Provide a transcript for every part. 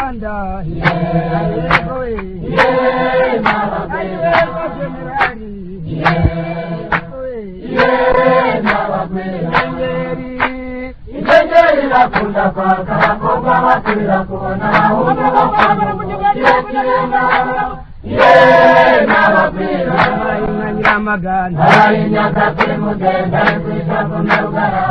komanda yego ye nabagwira generali yego ye nabagwira ingeri rakunda kwaka bakobwa bakwira kubona ahubwo bakanga nabagwira Nyamagana nyakati mugenda kwishavu na rugara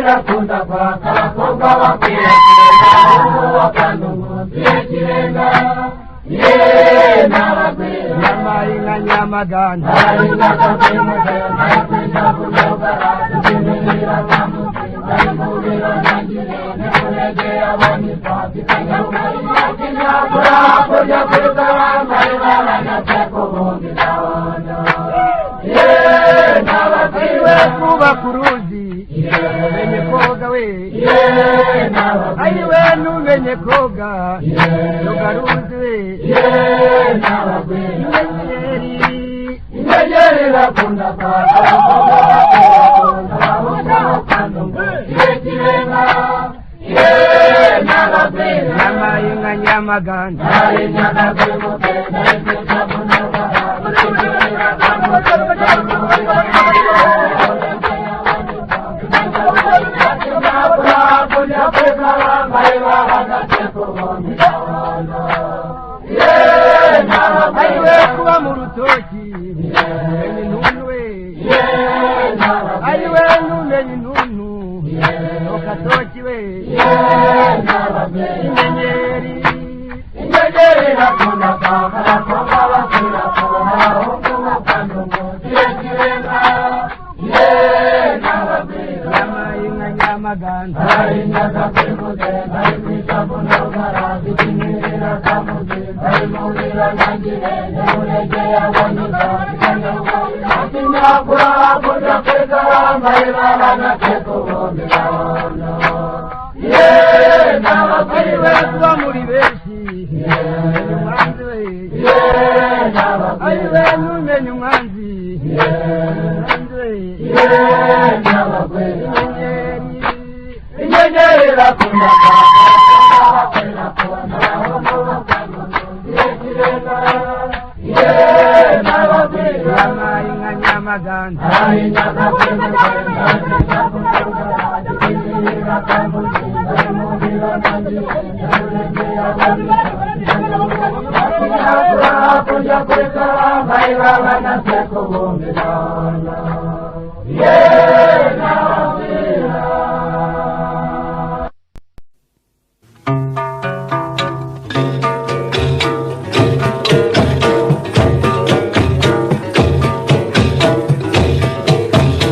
Rakunda kwaka bakobwa bakwira kubona wakandungu yekirenga nabagwira Nyamainga Nyamagana nyakati mugenda kwishavu na rugara tukinira kamubira nangire nekuregera bonifati kinyakura kurya kwitara maribara nyateko bombi naona nabagwira kuba kuruzi menye koga we ayiwe numenye koga yogaruzi we ingeri rakunda kwaka Nyamainga Nyamagana ayiwe mu rutoki inunu we ayiwe numenye inunu okatoki we ingeri rakunda kwaka bakobwa bakwira kubona ahubwo bakandungu yekirenga nabagwira Nyamainga Nyamagana nyakati mugenda kwishavu na rugara tukinira kamubira mubira nangire nekuregera bonifati kinyakura kurya kwitara maribara nyateko bombi naona nabagwira kuba muri benshi umwanzi we ayiwe numenye umwanzi ingeri rakunda kwaka kubona ahubwo bakandungu yekirenga nabagwira Nyamainga Nyamagana nyakati mugenda kwishavu na rugara tukinira kamubira mubira nangire nekuregera bonifati kinyakura kurya kwitara maribara nyateko bombi naona